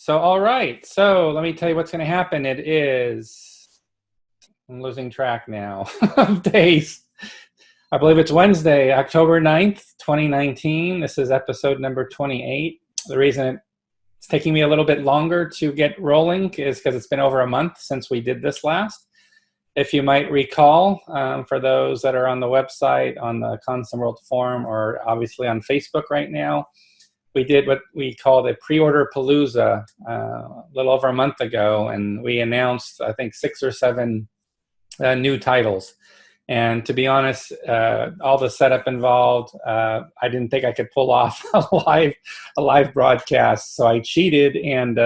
All right. So let me tell you what's going to happen. I'm losing track now of days. I believe it's Wednesday, October 9th, 2019. This is episode number 28. The reason it's taking me a little bit longer to get rolling is because it's been over a month since we did this last. If you might recall, for those that are on the website, on the Console World Forum, or obviously on Facebook right now, we did what we called a pre-order palooza a little over a month ago, and we announced, I think, 6 or 7 new titles. And to be honest, all the setup involved, I didn't think I could pull off a live broadcast, so I cheated, and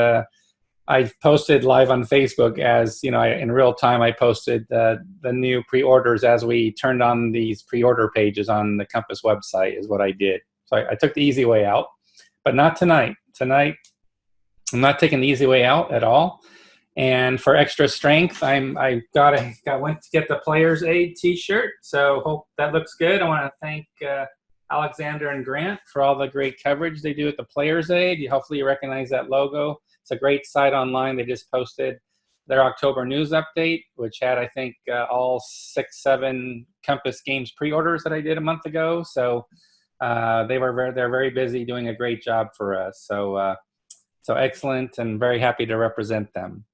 I posted live on Facebook as, you know, in real time. I posted the new pre-orders as we turned on these pre-order pages on the Compass website is what I did. So I took the easy way out. But not tonight. Tonight, I'm not taking the easy way out at all. And for extra strength, I went to get the Player's Aid T-shirt. So hope that looks good. I want to thank Alexander and Grant for all the great coverage they do at the Player's Aid. Hopefully you recognize that logo. It's a great site online. They just posted their October news update, which had, I think, all 6, 7 Compass Games pre-orders that I did a month ago. So they're very busy doing a great job for us. So excellent, and very happy to represent them.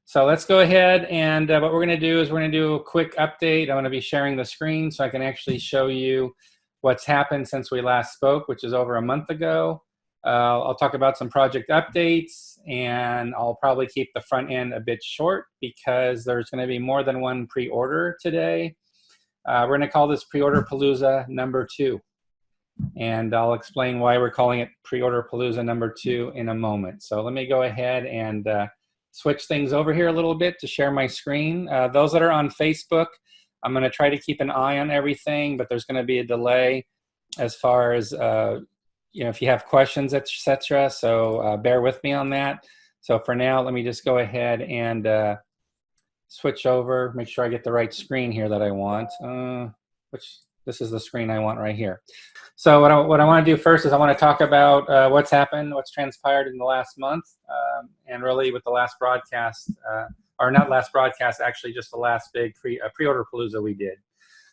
So let's go ahead, and what we're going to do is we're going to do a quick update. I'm going to be sharing the screen so I can actually show you what's happened since we last spoke, which is over a month ago. I'll talk about some project updates, and I'll probably keep the front end a bit short because there's going to be more than one pre-order today. We're going to call this Pre-Order Palooza number 2. And I'll explain why we're calling it Pre-Order Palooza number 2 in a moment. So let me go ahead and switch things over here a little bit to share my screen. Those that are on Facebook, I'm going to try to keep an eye on everything, but there's going to be a delay as far as, if you have questions, etc. So bear with me on that. So for now, let me just go ahead and switch over, make sure I get the right screen here that I want, this is the screen I want right here. So what I want to do first is I want to talk about what's happened, what's transpired in the last month, and really with the last broadcast, or not last broadcast, actually just the last big pre-order palooza we did.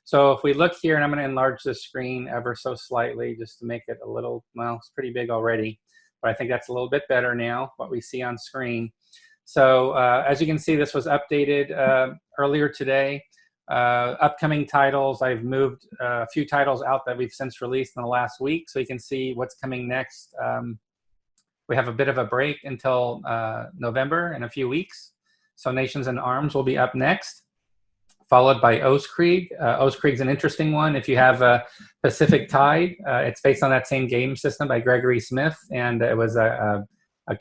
So if we look here, and I'm going to enlarge the screen ever so slightly just to make it a little, well, it's pretty big already, but I think that's a little bit better now, what we see on screen. So as you can see, this was updated earlier today. Upcoming titles, I've moved a few titles out that we've since released in the last week, so you can see what's coming next. We have a bit of a break until November in a few weeks. So Nations in Arms will be up next, followed by Oathkrieg. Oathkrieg's an interesting one. If you have Pacific Tide, it's based on that same game system by Gregory Smith, and it was a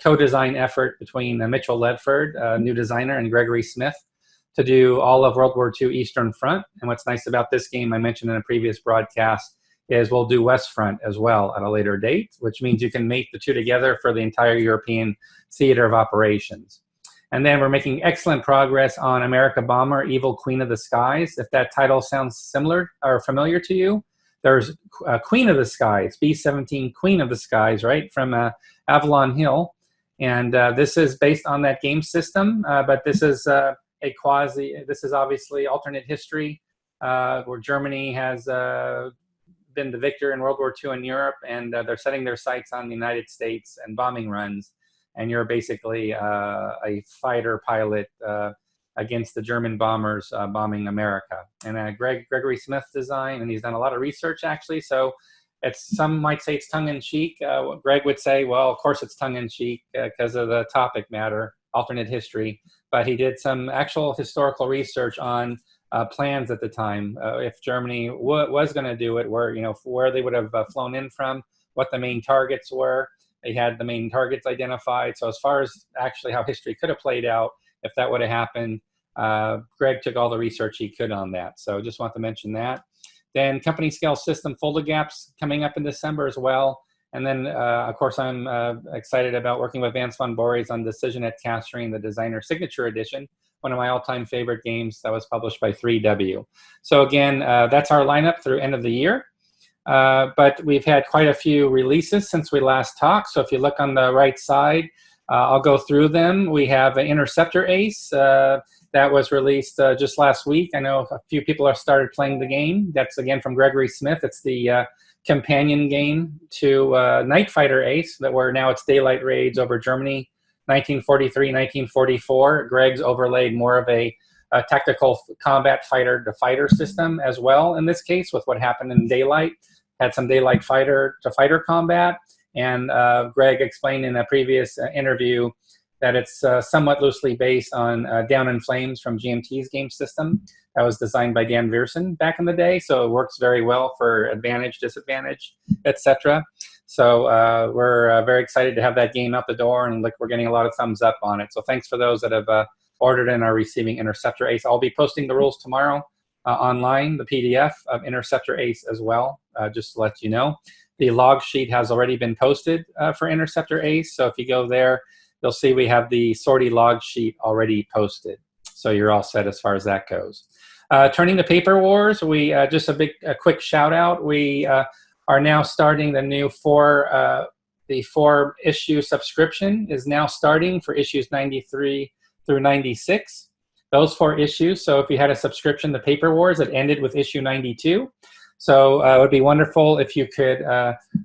co-design effort between Mitchell Ledford, a new designer, and Gregory Smith, to do all of World War II Eastern Front. And what's nice about this game, I mentioned in a previous broadcast, is we'll do West Front as well at a later date, which means you can mate the two together for the entire European theater of operations. And then we're making excellent progress on America Bomber, Evil Queen of the Skies. If that title sounds similar or familiar to you, there's Queen of the Skies, B-17 Queen of the Skies, right, from Avalon Hill. And this is based on that game system, but this is this is obviously alternate history, where Germany has been the victor in World War II in Europe, and they're setting their sights on the United States and bombing runs. And you're basically a fighter pilot against the German bombers bombing America. And Gregory Smith design, and he's done a lot of research actually. So some might say it's tongue-in-cheek. Greg would say, well, of course it's tongue-in-cheek because of the topic matter, alternate history. But he did some actual historical research on plans at the time. If Germany was going to do it, where they would have flown in from, what the main targets were. They had the main targets identified. So as far as actually how history could have played out, if that would have happened, Greg took all the research he could on that. So just want to mention that. Then company scale system folder gaps coming up in December as well. And then, of course, I'm excited about working with Vance von Boris on Decision at Capturing the Designer Signature Edition, one of my all-time favorite games that was published by 3W. So again, that's our lineup through end of the year. But we've had quite a few releases since we last talked. So if you look on the right side, I'll go through them. We have an Interceptor Ace that was released just last week. I know a few people have started playing the game. That's again from Gregory Smith. It's the companion game to Night Fighter Ace, where now it's daylight raids over Germany, 1943, 1944. Greg's overlaid more of a tactical combat fighter-to-fighter system as well in this case with what happened in daylight. Had some daylight fighter-to-fighter combat, and Greg explained in a previous interview that it's somewhat loosely based on Down in Flames from GMT's game system that was designed by Dan Viersen back in the day. So it works very well for advantage, disadvantage, etc. So we're very excited to have that game out the door, and we're getting a lot of thumbs up on it. So thanks for those that have ordered and are receiving Interceptor Ace. I'll be posting the rules tomorrow online, the PDF of Interceptor Ace as well, just to let you know. The log sheet has already been posted for Interceptor Ace. So if you go there, you'll see we have the sortie log sheet already posted. So you're all set as far as that goes. Turning to Paper Wars, we just a quick shout out. We are now starting the new four issue subscription is now starting for issues 93 through 96. Those 4 issues. So if you had a subscription to Paper Wars, it ended with issue 92. So it would be wonderful if you could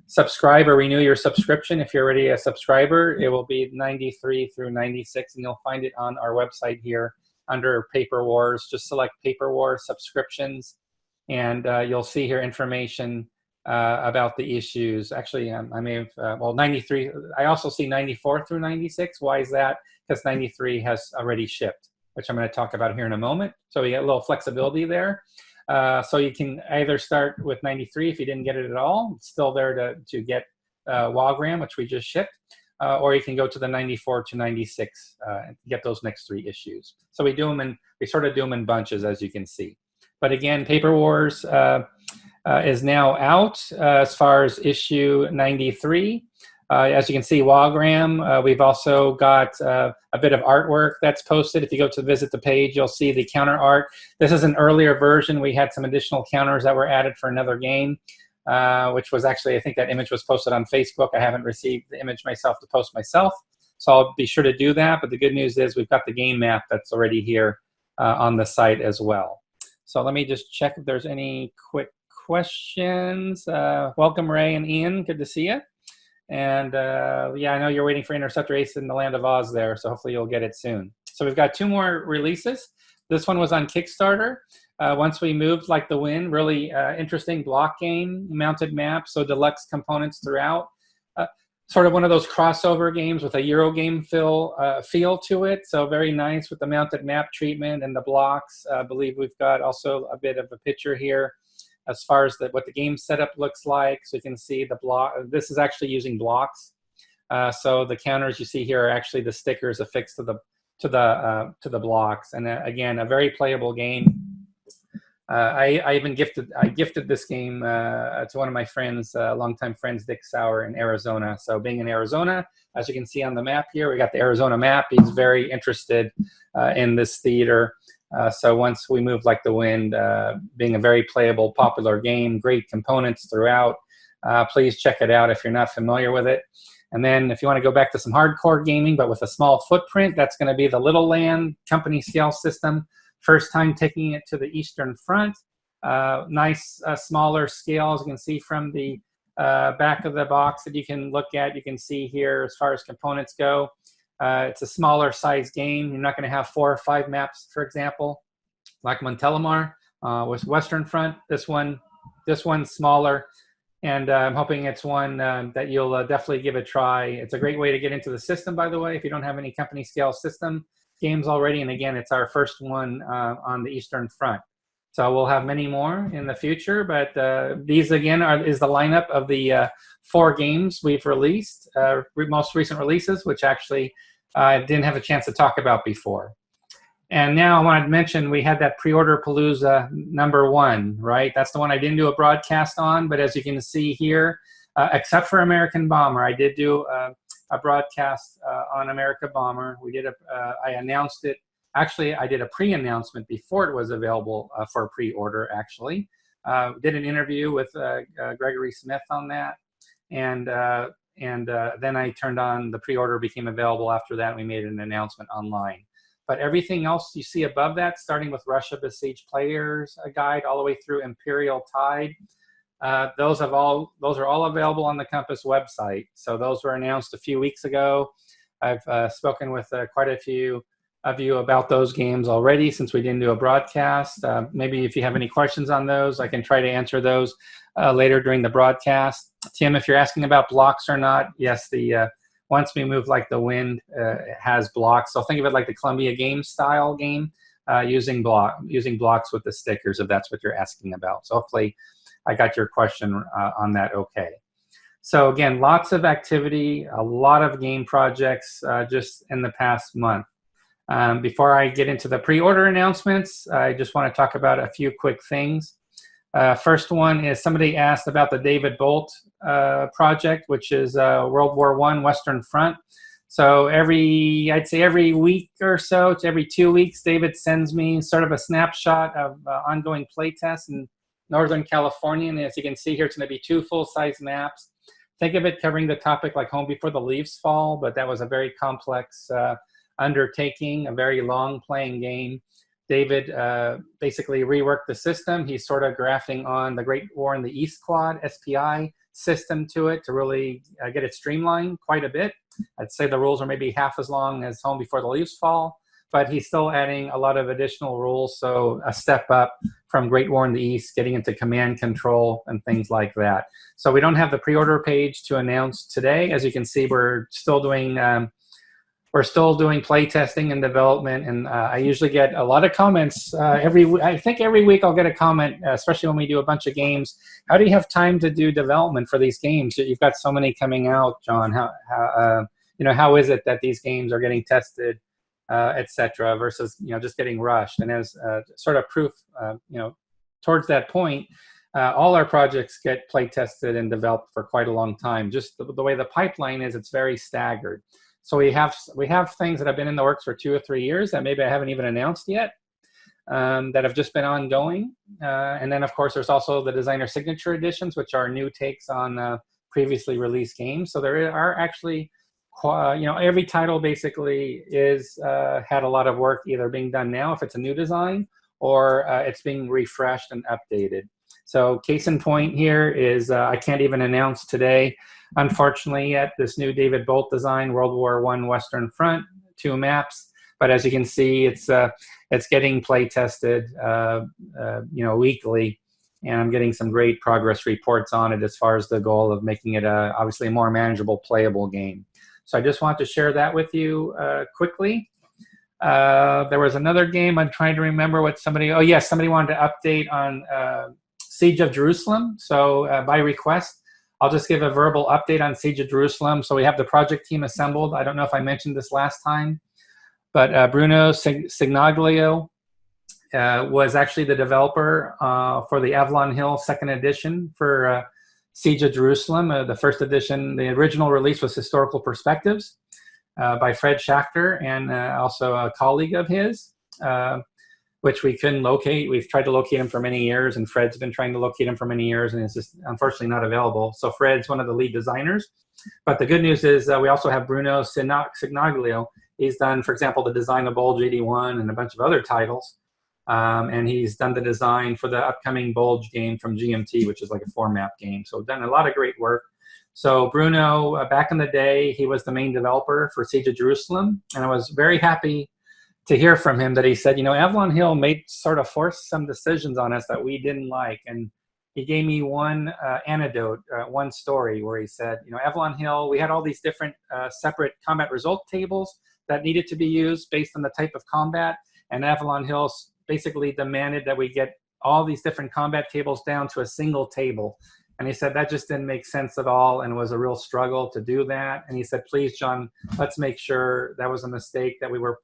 subscribe or renew your subscription. If you're already a subscriber, it will be 93 through 96, and you'll find it on our website here under Paper Wars. Just select Paper Wars subscriptions, and you'll see here information about the issues. Actually, I may have, well, 93. I also see 94 through 96. Why is that? Because 93 has already shipped, which I'm going to talk about here in a moment. So we get a little flexibility there. So you can either start with 93 if you didn't get it at all. It's still there to get Wagram, which we just shipped. Or you can go to the 94 to 96 and get those next 3 issues. So we do them in, we sort of do them in bunches, as you can see. But again, Paper Wars is now out as far as issue 93. As you can see, Wagram, we've also got a bit of artwork that's posted. If you go to visit the page, you'll see the counter art. This is an earlier version. We had some additional counters that were added for another game, which was actually, I think that image was posted on Facebook. I haven't received the image myself to post myself, so I'll be sure to do that. But the good news is we've got the game map that's already here on the site as well. So let me just check if there's any quick questions. Welcome, Ray and Ian. Good to see you. And yeah, I know you're waiting for Interceptor Ace in the Land of Oz there, so hopefully you'll get it soon. So we've got 2 more releases. This one was on Kickstarter. Once We Moved Like the Wind, really interesting block game, mounted map, so deluxe components throughout. Sort of one of those crossover games with a Eurogame feel to it, so very nice with the mounted map treatment and the blocks. I believe we've got also a bit of a picture here as far as what the game setup looks like. So you can see the block. This is actually using blocks. So the counters you see here are actually the stickers affixed to the blocks. And again, a very playable game. I gifted this game to one of my friends, longtime friends, Dick Sauer in Arizona. So being in Arizona, as you can see on the map here, we got the Arizona map. He's very interested in this theater. So Once We Move Like the Wind, being a very playable, popular game, great components throughout. Please check it out if you're not familiar with it. And then if you want to go back to some hardcore gaming, but with a small footprint, that's going to be the Little Land company scale system. First time taking it to the Eastern Front. Nice, smaller scale, as you can see from the back of the box that you can look at. You can see here as far as components go. It's a smaller size game. You're not going to have 4 or 5 maps, for example, like Montelimar with Western Front. This one's smaller, and I'm hoping it's one that you'll definitely give a try. It's a great way to get into the system, by the way, if you don't have any company scale system games already. And again, it's our first one on the Eastern Front. So we'll have many more in the future, but these again is the lineup of the 4 games we've released, most recent releases, which actually I didn't have a chance to talk about before. And now I wanted to mention we had that Preorder Palooza #1, right? That's the one I didn't do a broadcast on, but as you can see here, except for American Bomber, I did do a broadcast on America Bomber. We did I announced it. Actually, I did a pre-announcement before it was available for pre-order, actually. Did an interview with Gregory Smith on that. And and then I turned on the pre-order, became available after that, and we made an announcement online. But everything else you see above that, starting with Russia Besieged Players Guide all the way through Imperial Tide, those are all available on the Compass website. So those were announced a few weeks ago. I've spoken with quite a few of you about those games already since we didn't do a broadcast. Maybe if you have any questions on those, I can try to answer those later during the broadcast. Tim, if you're asking about blocks or not, yes, the Once We Move Like the Wind has blocks. So think of it like the Columbia Games style game, using blocks with the stickers, if that's what you're asking about. So hopefully I got your question on that okay. So again, lots of activity, a lot of game projects just in the past month. Before I get into the pre-order announcements, I just want to talk about a few quick things. First one is somebody asked about the David Bolt project, which is World War I Western Front. So I'd say every week or so, to every 2 weeks, David sends me sort of a snapshot of ongoing playtests in Northern California. And as you can see here, it's going to be 2 full-size maps. Think of it covering the topic like Home Before the Leaves Fall, but that was a very complex undertaking, a very long playing game. David basically reworked the system. He's sort of grafting on the Great War in the East Quad SPI system to it to really get it streamlined quite a bit. I'd say the rules are maybe half as long as Home Before the Leaves Fall, but he's still adding a lot of additional rules, so a step up from Great War in the East, getting into command control and things like that. So we don't have the pre-order page to announce today. As you can see, we're still doing play testing and development, and I usually get a lot of comments I think every week I'll get a comment, especially when we do a bunch of games. How do you have time to do development for these games? You've got so many coming out, John. How is it that these games are getting tested, etc., versus just getting rushed? And as sort of proof, towards that point, all our projects get play tested and developed for quite a long time. Just the way the pipeline is, it's very staggered. So we have things that have been in the works for 2 or 3 years that maybe I haven't even announced yet, that have just been ongoing. And then, of course, there's also the designer signature editions, which are new takes on previously released games. So there are actually, every title basically is had a lot of work either being done now if it's a new design, or it's being refreshed and updated. So case in point here is I can't even announce today, unfortunately, yet this new David Bolt design, World War I Western Front, 2 maps. But as you can see, it's getting play tested, weekly, and I'm getting some great progress reports on it as far as the goal of making it obviously a more manageable, playable game. So I just want to share that with you quickly. There was another game. I'm trying to remember what somebody wanted to update on Siege of Jerusalem. So by request, I'll just give a verbal update on Siege of Jerusalem. So we have the project team assembled. I don't know if I mentioned this last time, but Bruno Signaglio was actually the developer for the Avalon Hill 2nd edition for Siege of Jerusalem. The first edition, the original release was Historical Perspectives by Fred Schachter, and also a colleague of his, which we couldn't locate. We've tried to locate him for many years, and Fred's been trying to locate him for many years, and it's just unfortunately not available. So Fred's one of the lead designers. But the good news is we also have Bruno Signaglio. He's done, for example, the design of Bulge 81 and a bunch of other titles. And he's done the design for the upcoming Bulge game from GMT, which is like a 4-map game. So done a lot of great work. So Bruno, back in the day, he was the main developer for Siege of Jerusalem. And I was very happy to hear from him that he said, Avalon Hill forced some decisions on us that we didn't like. And he gave me one anecdote, one story where he said, Avalon Hill, we had all these different separate combat result tables that needed to be used based on the type of combat. And Avalon Hill basically demanded that we get all these different combat tables down to a single table. And he said that just didn't make sense at all, and was a real struggle to do that. And he said, please, John, let's make sure that was a mistake, that we were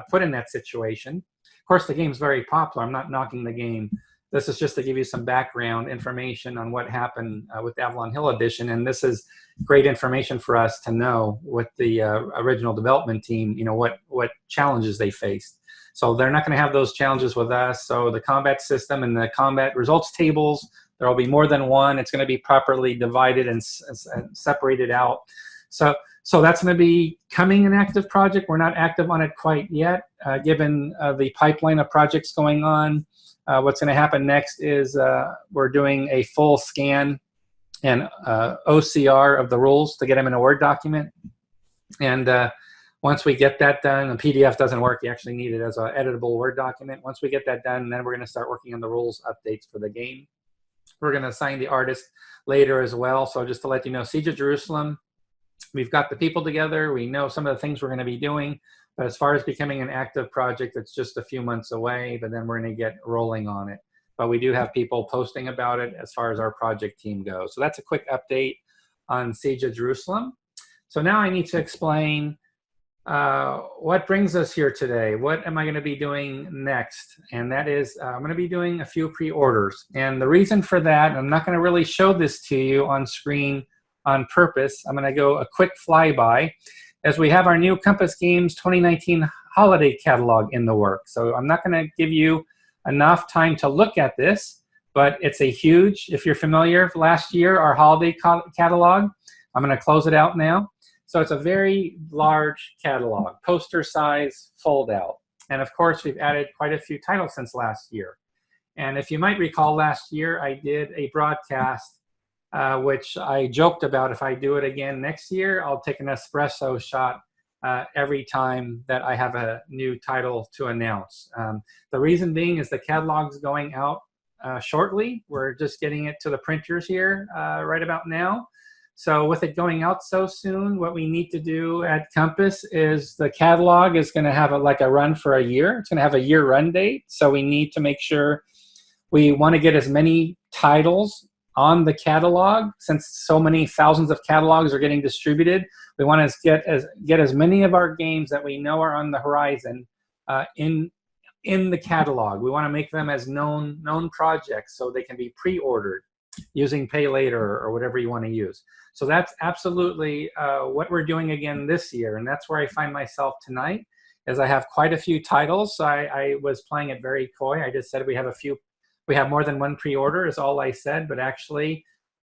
put in that situation. Of course, the game's very popular. I'm not knocking the game. This is just to give you some background information on what happened with the Avalon Hill edition. And this is great information for us to know with the original development team, what challenges they faced. So they're not going to have those challenges with us. So the combat system and the combat results tables There will be more than one. It's going to be properly divided and separated out. So that's going to be coming an active project. We're not active on it quite yet, given the pipeline of projects going on. What's going to happen next is we're doing a full scan and OCR of the rules to get them in a Word document. And once we get that done, the PDF doesn't work. You actually need it as an editable Word document. Once we get that done, then we're going to start working on the rules updates for the game. We're going to assign the artist later as well. So just to let you know, Siege of Jerusalem, we've got the people together. We know some of the things we're going to be doing. But as far as becoming an active project, it's just a few months away, but then we're going to get rolling on it. But we do have people posting about it as far as our project team goes. So that's a quick update on Siege of Jerusalem. So now I need to explain what brings us here today. What am I going to be doing next? And that is I'm going to be doing a few pre-orders. And the reason for that, I'm not going to really show this to you on screen on purpose. I'm going to go a quick flyby as we have our new Compass Games 2019 holiday catalog in the works. So I'm not going to give you enough time to look at this, but it's a huge, if you're familiar, last year, our holiday catalog, I'm going to close it out now. So it's a very large catalog, poster size, fold out. And of course, we've added quite a few titles since last year. And if you might recall, last year I did a broadcast which I joked about if I do it again next year, I'll take an espresso shot every time that I have a new title to announce. The reason being is the catalog's going out shortly. We're just getting it to the printers here right about now. So with it going out so soon, what we need to do at Compass is the catalog is going to have like a run for a year. It's going to have a year run date. So we need to make sure we want to get as many titles on the catalog. Since so many thousands of catalogs are getting distributed, we want to get as many of our games that we know are on the horizon in the catalog. We want to make them as known projects so they can be pre-ordered using pay later or whatever you want to use. So that's absolutely what we're doing again this year, and that's where I find myself tonight, as I have quite a few titles. So I was playing it very coy. I just said we have more than one pre-order is all I said, but actually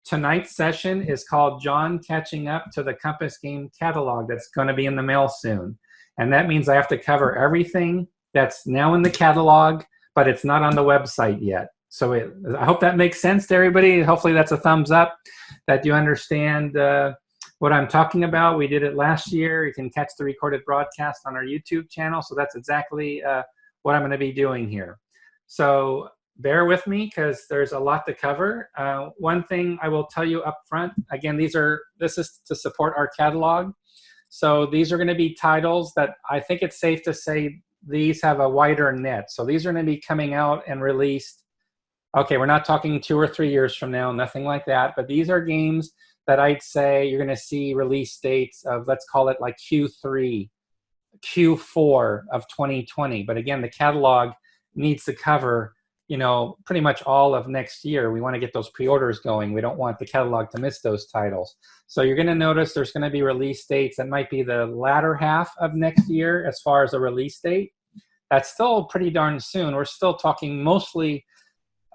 tonight's session is called John Catching Up to the Compass Game Catalog that's going to be in the mail soon. And that means I have to cover everything that's now in the catalog, but it's not on the website yet. So I hope that makes sense to everybody. Hopefully that's a thumbs up, that you understand what I'm talking about. We did it last year. You can catch the recorded broadcast on our YouTube channel. So that's exactly what I'm going to be doing here. So bear with me because there's a lot to cover. One thing I will tell you up front, again, this is to support our catalog. So these are going to be titles that I think it's safe to say these have a wider net. So these are going to be coming out and released. Okay, we're not talking 2 or 3 years from now, nothing like that. But these are games that I'd say you're going to see release dates of, let's call it like Q3, Q4 of 2020. But again, the catalog needs to cover, you know, pretty much all of next year. We want to get those pre-orders going. We don't want the catalog to miss those titles. So you're going to notice there's going to be release dates that might be the latter half of next year as far as a release date. That's still pretty darn soon. We're still talking mostly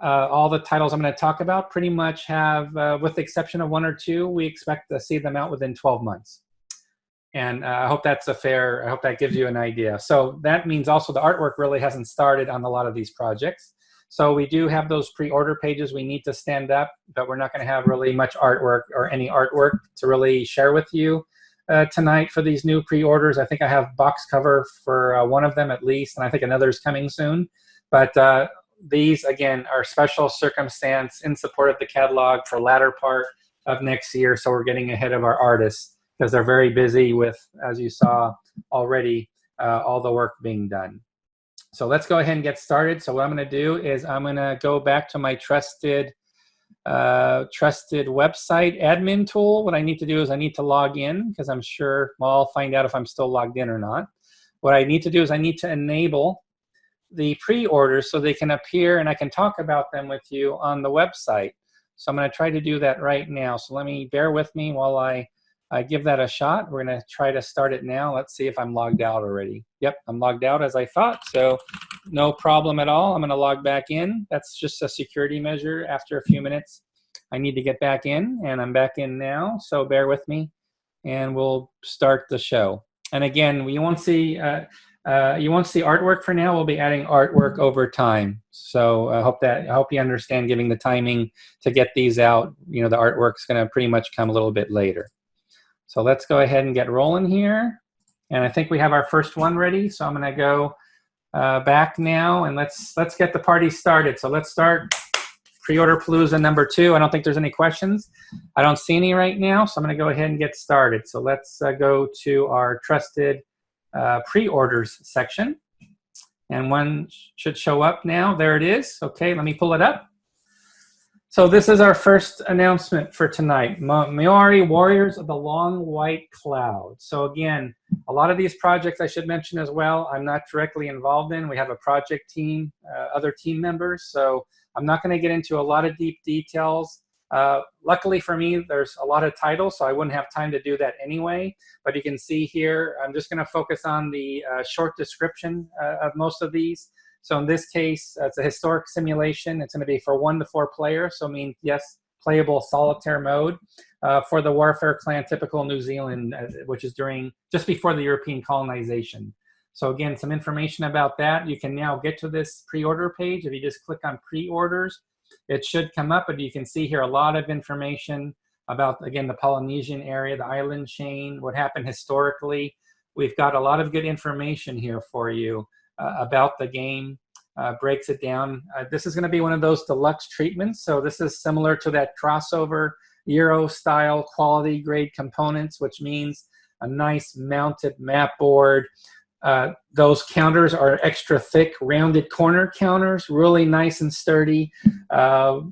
all the titles I'm going to talk about pretty much have, with the exception of 1 or 2, we expect to see them out within 12 months. And I hope that's I hope that gives you an idea. So that means also the artwork really hasn't started on a lot of these projects. So we do have those pre-order pages we need to stand up, but we're not going to have really much artwork or any artwork to really share with you tonight for these new pre-orders. I think I have box cover for one of them at least, and I think another's coming soon. But these, again, are special circumstance in support of the catalog for latter part of next year. So we're getting ahead of our artists because they're very busy with, as you saw already, all the work being done. So let's go ahead and get started. So what I'm going to do is I'm going to go back to my trusted website admin tool. What I need to do is I need to log in because I'm sure, well, I'll find out if I'm still logged in or not. What I need to do is I need to enable the pre-orders so they can appear and I can talk about them with you on the website. So I'm going to try to do that right now. So bear with me while I give that a shot. We're going to try to start it now. Let's see if I'm logged out already. Yep, I'm logged out as I thought. So no problem at all. I'm going to log back in. That's just a security measure. After a few minutes, I need to get back in, and I'm back in now, so bear with me, and we'll start the show. And again, you won't see artwork for now. We'll be adding artwork over time. So I hope you understand giving the timing to get these out. You know, the artwork's going to pretty much come a little bit later. So let's go ahead and get rolling here. And I think we have our first one ready. So I'm going to go back now, and let's get the party started. So let's start Preorder Palooza number 2. I don't think there's any questions. I don't see any right now, so I'm going to go ahead and get started. So let's go to our trusted pre-orders section, and one should show up now. There it is. Okay, let me pull it up. So this is our first announcement for tonight. MAORI, Warriors of the Long White Cloud. So again, a lot of these projects I should mention as well, I'm not directly involved in. We have a project team, other team members, so I'm not going to get into a lot of deep details. Luckily for me, there's a lot of titles, so I wouldn't have time to do that anyway. But you can see here, I'm just going to focus on the short description of most of these. So in this case, it's a historic simulation. It's going to be for 1 to 4 players, so means, yes, playable solitaire mode for the warfare clan, typical New Zealand, which is just before the European colonization. So again, some information about that. You can now get to this pre-order page. If you just click on pre-orders, it should come up, but you can see here a lot of information about, again, the Polynesian area, the island chain, what happened historically. We've got a lot of good information here for you about the game, breaks it down. This is going to be one of those deluxe treatments. So this is similar to that crossover Euro style quality grade components, which means a nice mounted map board. Those counters are extra thick, rounded corner counters, really nice and sturdy.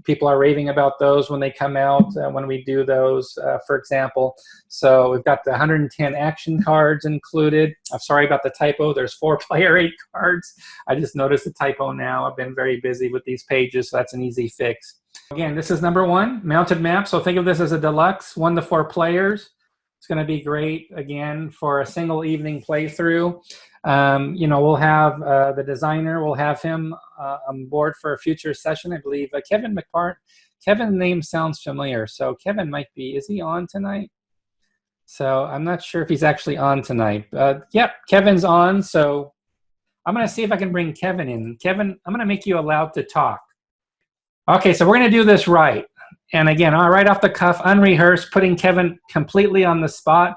People are raving about those when they come out, when we do those, for example. So we've got the 110 action cards included. I'm sorry about the typo. There's 4 player 8 cards. I just noticed the typo now. I've been very busy with these pages, so that's an easy fix. Again, this is number 1, mounted map. So think of this as a deluxe, 1 to 4 players. It's going to be great, again, for a single evening playthrough. You know, we'll have the designer, we'll have him on board for a future session. I believe Kevin McPart. Kevin's name sounds familiar. So Kevin might be, is he on tonight? So I'm not sure if he's actually on tonight. Yep, Kevin's on. So I'm going to see if I can bring Kevin in. Kevin, I'm going to make you allowed to talk. Okay, so we're going to do this right. And again, right off the cuff, unrehearsed, putting Kevin completely on the spot.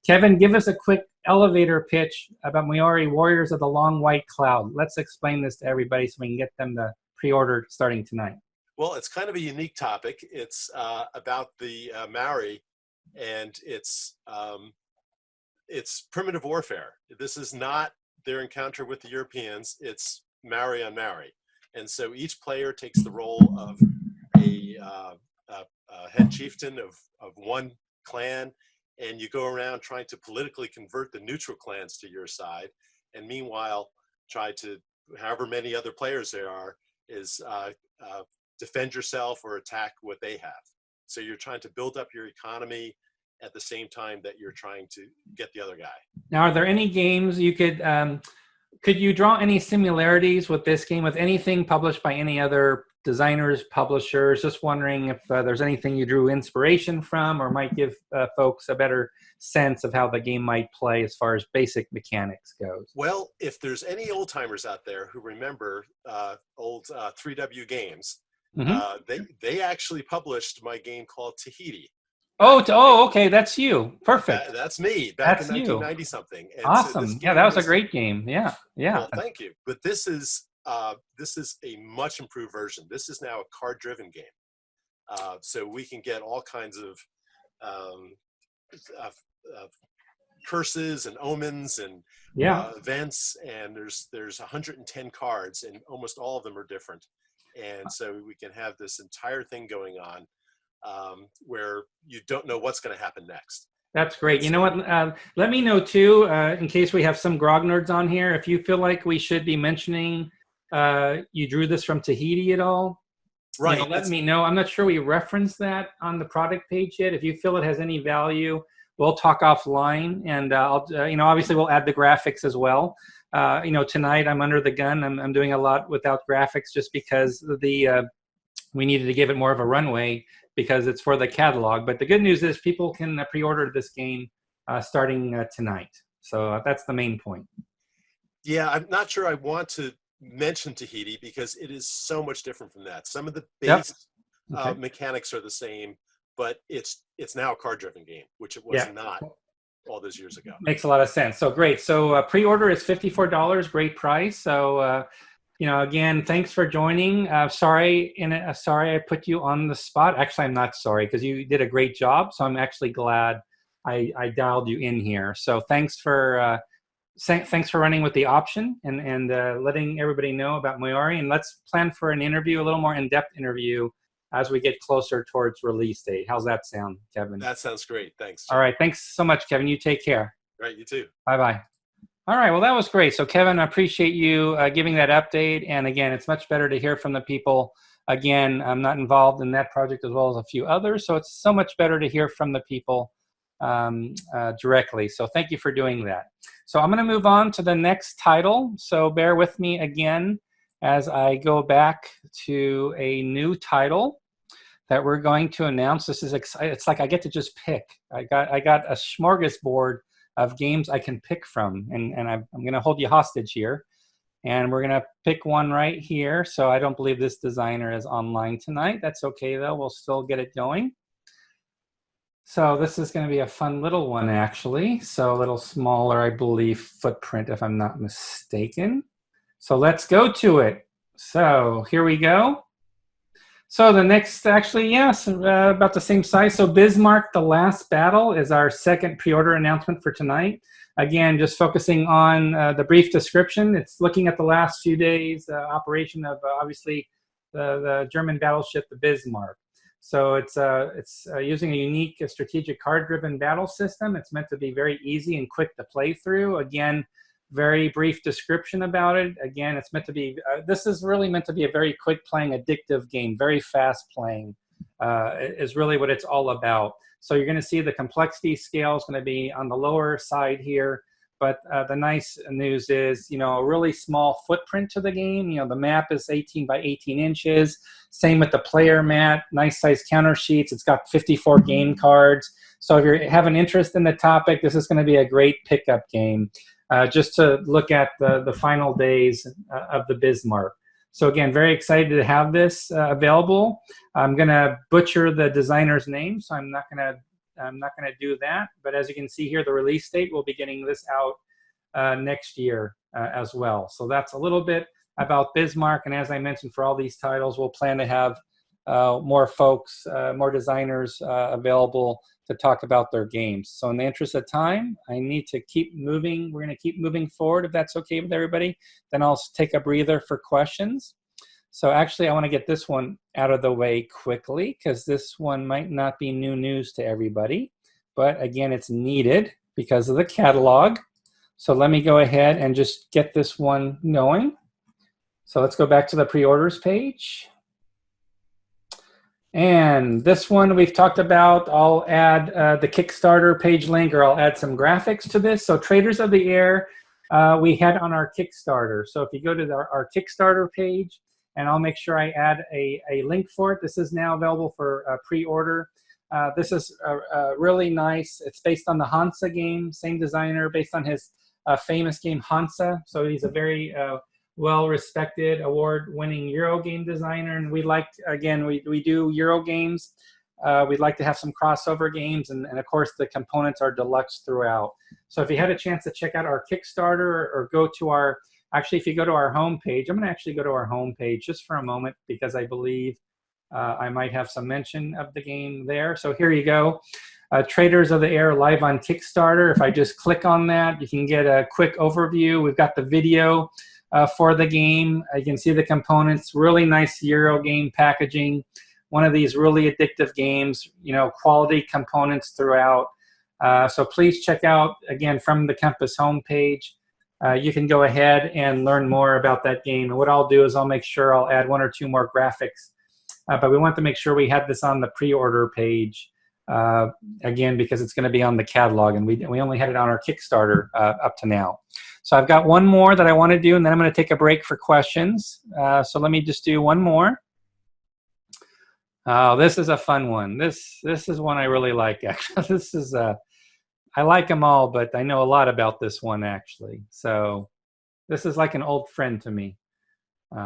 Kevin, give us a quick elevator pitch about MAORI, Warriors of the Long White Cloud. Let's explain this to everybody so we can get them to pre-order starting tonight. Well, it's kind of a unique topic. It's about the Maori, and it's primitive warfare. This is not their encounter with the Europeans. It's Maori on Maori. And so each player takes the role of a head chieftain of one clan, and you go around trying to politically convert the neutral clans to your side, and meanwhile try to, however many other players there are, is defend yourself or attack what they have. So you're trying to build up your economy at the same time that you're trying to get the other guy. Now, are there any games you could you draw any similarities with this game, with anything published by any other designers, publishers? Just wondering if there's anything you drew inspiration from or might give folks a better sense of how the game might play as far as basic mechanics goes. Well, if there's any old timers out there who remember old 3W games, they actually published my game called Tahiti. Oh, okay, that's you. Perfect. That's me back in 1990 something. And awesome. So yeah, that was a great game. Yeah. Well, thank you. But this is a much improved version. This is now a card-driven game, so we can get all kinds of curses and omens and events. And there's 110 cards, and almost all of them are different. And so we can have this entire thing going on. Where you don't know what's going to happen next. That's great. You know what? Let me know too, in case we have some grog nerds on here, if you feel like we should be mentioning you drew this from Tahiti at all. Right. Let me know. I'm not sure we referenced that on the product page yet. If you feel it has any value, we'll talk offline, and obviously we'll add the graphics as well. Tonight I'm under the gun. I'm doing a lot without graphics just because we needed to give it more of a runway because it's for the catalog. But the good news is people can pre-order this game starting tonight. So that's the main point. Yeah, I'm not sure I want to mention Tahiti because it is so much different from that. Some of the base mechanics are the same, but it's now a card-driven game, which it was not all those years ago. Makes a lot of sense. So great. So pre-order is $54, great price. So again, thanks for joining. Sorry I put you on the spot. Actually, I'm not sorry because you did a great job. So I'm actually glad I dialed you in here. So thanks for running with the option and letting everybody know about MAORI. And let's plan for an interview, a little more in-depth interview as we get closer towards release date. How's that sound, Kevin? That sounds great. Thanks, Jim. All right. Thanks so much, Kevin. You take care. All right. You too. Bye-bye. All right. Well, that was great. So, Kevin, I appreciate you giving that update. And again, it's much better to hear from the people. Again, I'm not involved in that project as well as a few others. So it's so much better to hear from the people directly. So thank you for doing that. So I'm going to move on to the next title. So bear with me again as I go back to a new title that we're going to announce. This is exciting. It's like I get to just pick. I got a smorgasbord of games I can pick from, and I'm going to hold you hostage here. And we're going to pick one right here. So I don't believe this designer is online tonight. That's okay, though. We'll still get it going. So this is going to be a fun little one, actually. So a little smaller, I believe, footprint, if I'm not mistaken. So let's go to it. So here we go. So the next, actually, yes, about the same size. So Bismarck, The Last Battle is our second pre-order announcement for tonight. Again, just focusing on the brief description. It's looking at the last few days operation of, obviously, the German battleship, the Bismarck. So it's using a unique strategic card-driven battle system. It's meant to be very easy and quick to play through. Again, very brief description about it. Again, it's meant to be, this is really meant to be a very quick playing, addictive game, very fast playing is really what it's all about. So you're going to see the complexity scale is going to be on the lower side here. But the nice news is, a really small footprint to the game. The map is 18 by 18 inches. Same with the player mat, nice size counter sheets. It's got 54 game cards. So if you have an interest in the topic, this is going to be a great pickup game. Just to look at the final days of the Bismarck. So again, very excited to have this available. I'm going to butcher the designer's name, so I'm not going to do that. But as you can see here, the release date, we'll be getting this out next year as well. So that's a little bit about Bismarck. And as I mentioned, for all these titles, we'll plan to have more folks, more designers available to talk about their games. So in the interest of time, I need to keep moving. We're going to keep moving forward, if that's okay with everybody. Then I'll take a breather for questions. So actually, I want to get this one out of the way quickly because this one might not be new news to everybody. But again, it's needed because of the catalog. So let me go ahead and just get this one going. So let's go back to the pre-orders page. And this one we've talked about. I'll add the Kickstarter page link, or I'll add some graphics to this. So Traders of the Air, we had on our Kickstarter. So if you go to our Kickstarter page, and I'll make sure I add a link for it. This is now available for pre-order. This is really nice. It's based on the Hansa game, same designer, based on his famous game Hansa. So he's a very well-respected, award-winning Euro game designer, and we like, again, we do Euro games. We'd like to have some crossover games, and of course the components are deluxe throughout. So if you had a chance to check out our Kickstarter or go to our, actually if you go to our homepage, I'm going to actually go to our homepage just for a moment because I believe I might have some mention of the game there. So here you go. Traders of the Air live on Kickstarter. If I just click on that, you can get a quick overview. We've got the video for the game. You can see the components, really nice Euro game packaging. One of these really addictive games, quality components throughout. So please check out, again, from the Compass homepage. You can go ahead and learn more about that game. And what I'll do is I'll make sure I'll add one or two more graphics. But we want to make sure we had this on the pre-order page again, because it's going to be on the catalog, and we only had it on our Kickstarter up to now. So I've got one more that I want to do, and then I'm going to take a break for questions. So let me just do one more. Oh, this is a fun one. This is one I really like, actually. This is I like them all, but I know a lot about this one, actually. So this is like an old friend to me.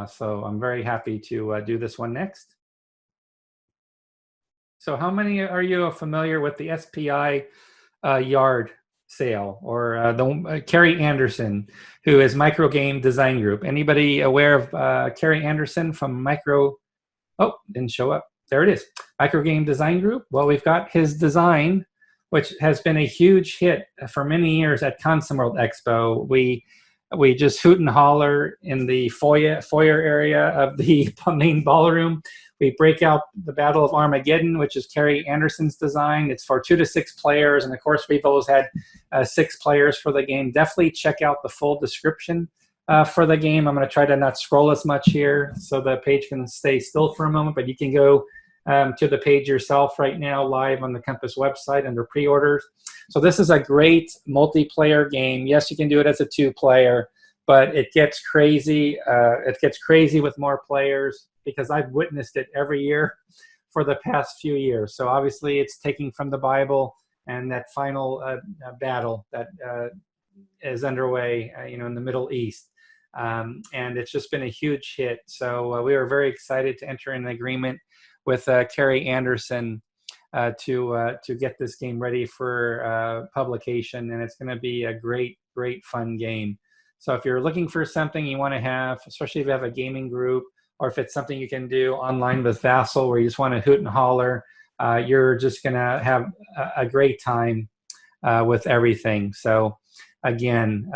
So I'm very happy to do this one next. So how many are you familiar with the SPI yard sale, or the Carrie Anderson, who is Micro Game Design Group? Anybody aware of Carrie Anderson from Micro? Oh, didn't show up. There it is. Micro Game Design Group. Well, we've got his design, which has been a huge hit for many years at Consum World Expo. We just hoot and holler in the foyer area of the main ballroom. We break out the Battle of Armageddon, which is Carrie Anderson's design. It's for 2 to 6 players, and of course we've always had 6 players for the game. Definitely check out the full description for the game. I'm going to try to not scroll as much here so the page can stay still for a moment, but you can go to the page yourself right now, live on the Compass website under pre-orders. So this is a great multiplayer game. Yes, you can do it as a 2-player, but it gets crazy. It gets crazy with more players, because I've witnessed it every year for the past few years. So obviously it's taking from the Bible, and that final battle that is underway, in the Middle East. And it's just been a huge hit. So we are very excited to enter an agreement with Carrie Anderson to get this game ready for publication, and it's going to be a great fun game. So if you're looking for something you want to have, especially if you have a gaming group, or if it's something you can do online with Vassal where you just want to hoot and holler, you're just going to have a great time with everything. So again,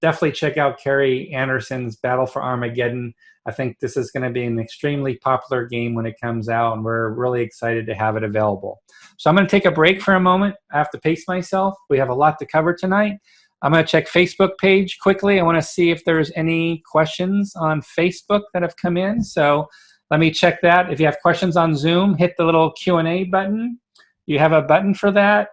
definitely check out Carrie Anderson's Battle for Armageddon. I think this is going to be an extremely popular game when it comes out, and we're really excited to have it available. So I'm going to take a break for a moment. I have to pace myself. We have a lot to cover tonight. I'm going to check Facebook page quickly. I want to see if there's any questions on Facebook that have come in. So let me check that. If you have questions on Zoom, hit the little Q&A button. You have a button for that.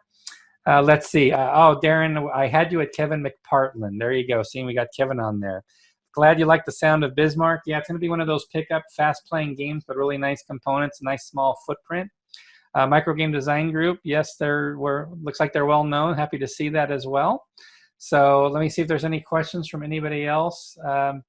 Let's see. Oh, Darren, I had you at Kevin McPartland. There you go. Seeing we got Kevin on there. Glad you like the sound of Bismarck. Yeah, it's going to be one of those pickup, fast-playing games, but really nice components, nice small footprint. Micro Game Design Group. Yes, looks like they're well known. Happy to see that as well. So let me see if there's any questions from anybody else. I'm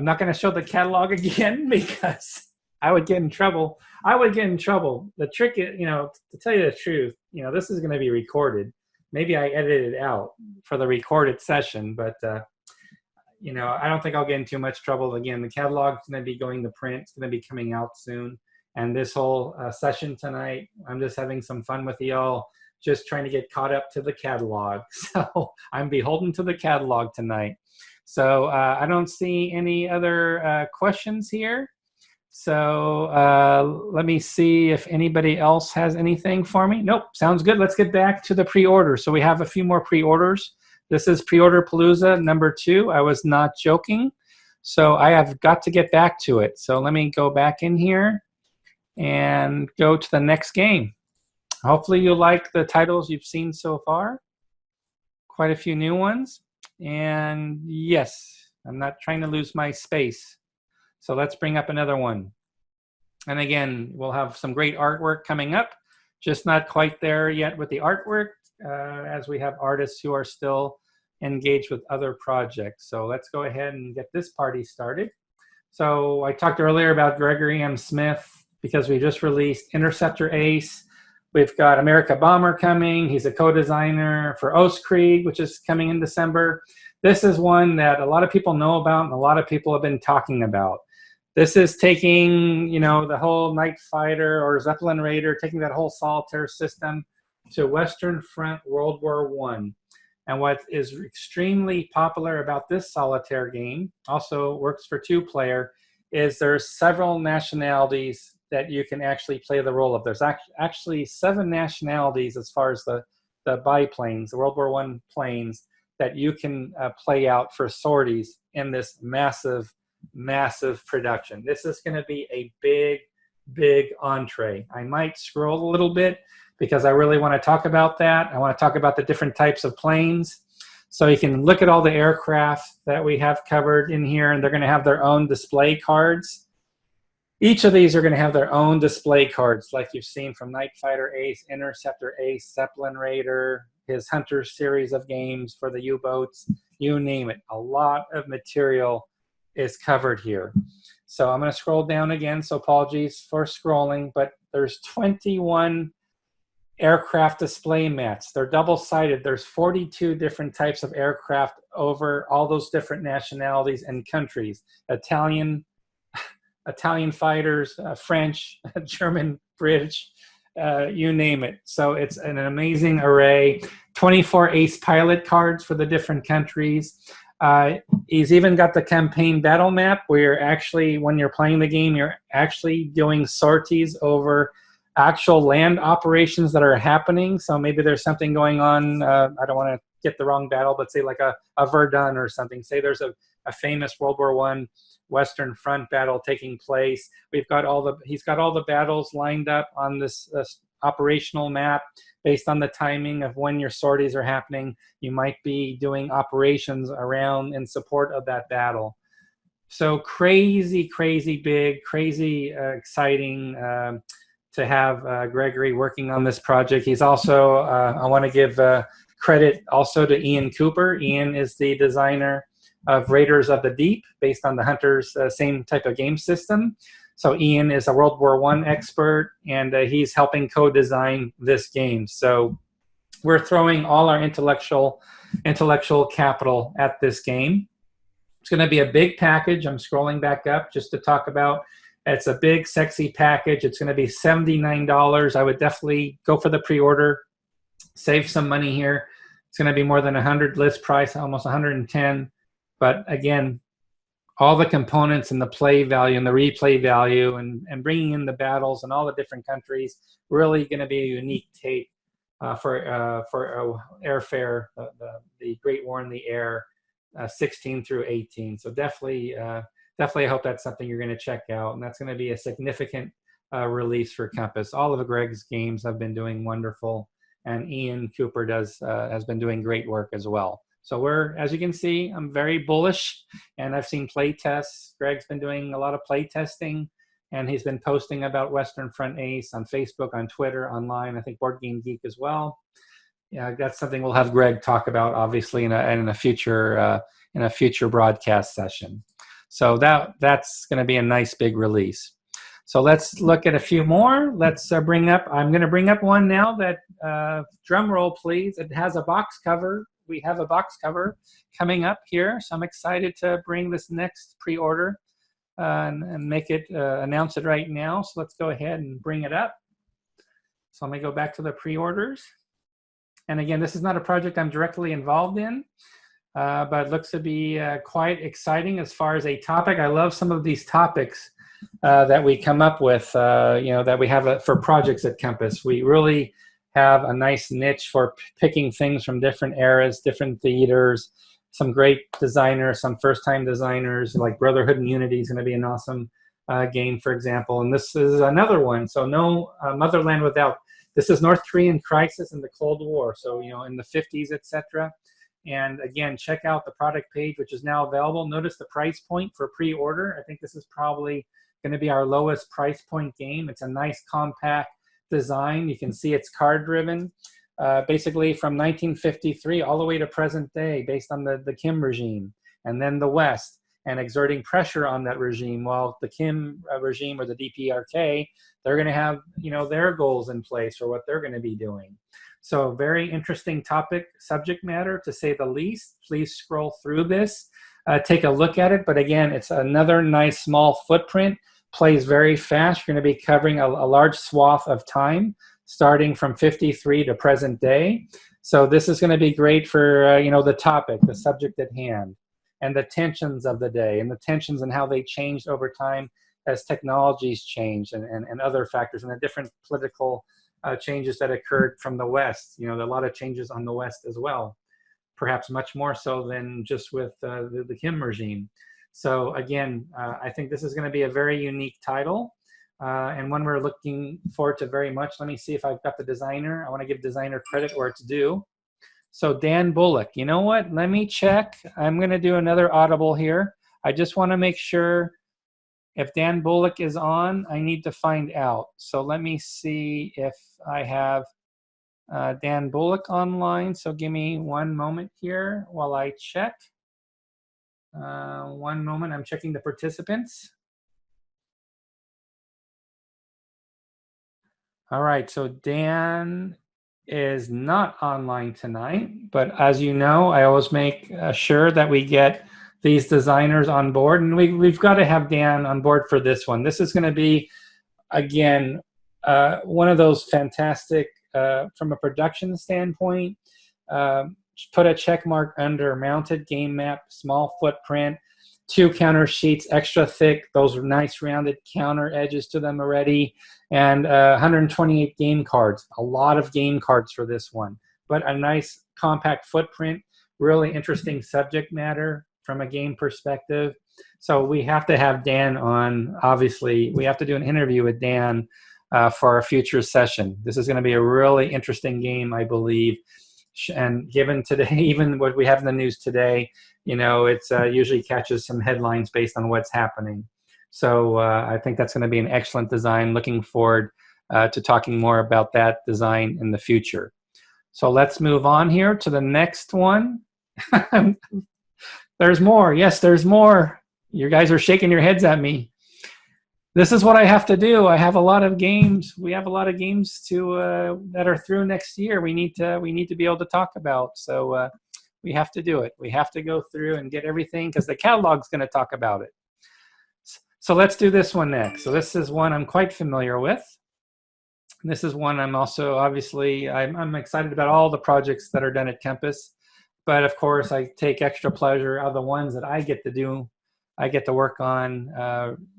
not going to show the catalog again because I would get in trouble. The trick is, to tell you the truth, this is going to be recorded. Maybe I edited it out for the recorded session, but, I don't think I'll get in too much trouble. Again, the catalog's going to be going to print. It's going to be coming out soon. And this whole session tonight, I'm just having some fun with y'all, just trying to get caught up to the catalog. So I'm beholden to the catalog tonight. So I don't see any other questions here. So let me see if anybody else has anything for me. Nope, sounds good. Let's get back to the pre-order. So we have a few more pre-orders. This is Pre-Order Palooza number 2. I was not joking. So I have got to get back to it. So let me go back in here and go to the next game. Hopefully you like the titles you've seen so far. Quite a few new ones. And yes, I'm not trying to lose my space. So let's bring up another one. And again, we'll have some great artwork coming up. Just not quite there yet with the artwork, as we have artists who are still engaged with other projects. So let's go ahead and get this party started. So I talked earlier about Gregory M. Smith because we just released Interceptor Ace. We've got America Bomber coming. He's a co-designer for Ostkrieg, which is coming in December. This is one that a lot of people know about and a lot of people have been talking about. This is taking, the whole Night Fighter or Zeppelin Raider, taking that whole solitaire system to Western Front World War I. And what is extremely popular about this solitaire game, also works for 2-player, is there's several nationalities that you can actually play the role of. There's actually 7 nationalities as far as the biplanes, the World War I planes, that you can play out for sorties in this massive production. This is going to be a big, big entree. I might scroll a little bit because I really want to talk about that. I want to talk about the different types of planes. So you can look at all the aircraft that we have covered in here, and they're going to have their own display cards. Each of these are going to have their own display cards, like you've seen from Night Fighter Ace, Interceptor Ace, Zeppelin Raider, his Hunter series of games for the U-boats, you name it. A lot of material is covered here. So I'm going to scroll down again, so apologies for scrolling, but there's 21 aircraft display mats. They're double-sided. There's 42 different types of aircraft over all those different nationalities and countries. Italian fighters, French, German, British, you name it. So it's an amazing array. 24 ace pilot cards for the different countries. He's even got the campaign battle map where you're actually, when you're playing the game, you're actually doing sorties over actual land operations that are happening. So maybe there's something going on, I don't want to get the wrong battle, but say like a Verdun or something. Say there's a famous World War I Western Front battle taking place. He's got all the battles lined up on this operational map based on the timing of when your sorties are happening. You might be doing operations around in support of that battle. So crazy, crazy big, crazy exciting to have Gregory working on this project. He's also, I want to give credit also to Ian Cooper. Ian is the designer of Raiders of the Deep, based on the Hunter's same type of game system. So Ian is a World War I expert, and he's helping co-design this game. So we're throwing all our intellectual capital at this game. It's going to be a big package. I'm scrolling back up just to talk about. It's a big, sexy package. It's going to be $79. I would definitely go for the pre-order. Save some money here. It's going to be more than 100 list price, almost 110. But again, all the components and the play value and the replay value and bringing in the battles and all the different countries, really going to be a unique take for airfare, the Great War in the Air, 16 through 18. So definitely I hope that's something you're going to check out. And that's going to be a significant release for Compass. All of Greg's games have been doing wonderful. And Ian Cooper has been doing great work as well. So as you can see, I'm very bullish, and I've seen play tests. Greg's been doing a lot of play testing, and he's been posting about Western Front Ace on Facebook, on Twitter, online. I think Board Game Geek as well. Yeah, that's something we'll have Greg talk about, obviously, in a future broadcast session. So that's going to be a nice big release. So let's look at a few more. Let's I'm going to bring up one now that, drum roll please, it has a box cover. We have a box cover coming up here, so I'm excited to bring this next pre-order and make it, announce it right now. So let's go ahead and bring it up. So let me go back to the pre-orders. And again, this is not a project I'm directly involved in, but it looks to be quite exciting as far as a topic. I love some of these topics that we come up with, that we have for projects at Compass. We really have a nice niche for picking things from different eras, different theaters, some great designers, some first-time designers, like Brotherhood and Unity is going to be an awesome game, for example. And this is another one. So no Motherland Without. This is North Korean crisis in the Cold War. So, in the 50s, etc. And again, check out the product page, which is now available. Notice the price point for pre-order. I think this is probably going to be our lowest price point game. It's a nice compact design. You can see it's card driven, basically from 1953 all the way to present day, based on the Kim regime and then the West, and exerting pressure on that regime, while the Kim regime, or the DPRK, they're going to have their goals in place for what they're going to be doing. So very interesting subject matter, to say the least. Please scroll through this, take a look at it. But again, it's another nice small footprint. Plays very fast. You're going to be covering a large swath of time, starting from 53 to present day. So this is going to be great for the topic, the subject at hand, and the tensions of the day, and the tensions and how they changed over time as technologies changed, and other factors, and the different political changes that occurred from the West. There are a lot of changes on the West as well, perhaps much more so than just with the Kim regime. So again, I think this is going to be a very unique title. and one we're looking forward to very much. Let me see if I've got the designer. I want to give designer credit where it's due. So Dan Bullock, you know what? Let me check. I'm going to do another audible here. I just want to make sure if Dan Bullock is on, I need to find out. So let me see if I have Dan Bullock online. So give me one moment here while I check. One moment, I'm checking the participants. All right, so Dan is not online tonight, but as you know, I always make sure that we get these designers on board, and we've got to have Dan on board for this one. This is going to be, again, one of those fantastic, from a production standpoint, put a check mark under mounted game map, small footprint, 2 counter sheets, extra thick, those nice rounded counter edges to them already, and 128 game cards. A lot of game cards for this one, but a nice compact footprint, really interesting subject matter from a game perspective. So we have to have Dan on. Obviously, we have to do an interview with Dan for our future session. This is going to be a really interesting game, I believe. And given today, even what we have in the news today, you know, it's usually catches some headlines based on what's happening. So I think that's going to be an excellent design. Looking forward to talking more about that design in the future. So let's move on here to the next one. There's more. Yes, there's more. You guys are shaking your heads at me. This is what I have to do. I have a lot of games. We have a lot of games to that are through next year. We need to be able to talk about. So we have to do it. We have to go through and get everything because the catalog's going to talk about it. So let's do this one next. So this is one I'm quite familiar with. This is one I'm also obviously I'm excited about all the projects that are done at Compass, but of course I take extra pleasure out of the ones that I get to do. I get to work on,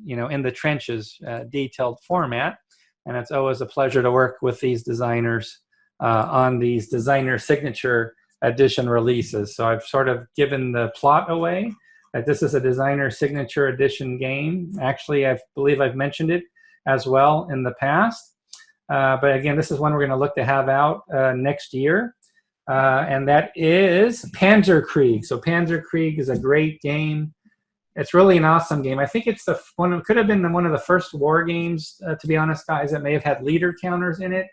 you know, in the trenches, detailed format, and it's always a pleasure to work with these designers on these designer signature edition releases. So I've sort of given the plot away that this is a designer signature edition game. Actually, I believe I've mentioned it as well in the past, but again, this is one we're going to look to have out next year, and that is Panzerkrieg. So Panzerkrieg is a great game. It's really an awesome game. I think it's the one. It could have been one of the first war games, to be honest, guys, that may have had leader counters in it.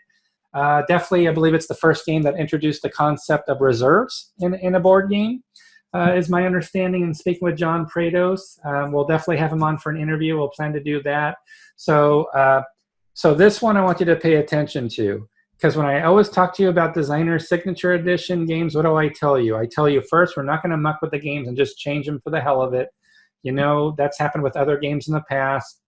Definitely, I believe it's the first game that introduced the concept of reserves in a board game, is my understanding. And speaking with John Prados, we'll definitely have him on for an interview. We'll plan to do that. So, so this one I want you to pay attention to, because when I always talk to you about designer signature edition games, what do I tell you? I tell you first, we're not going to muck with the games and just change them for the hell of it. You know, that's happened with other games in the past.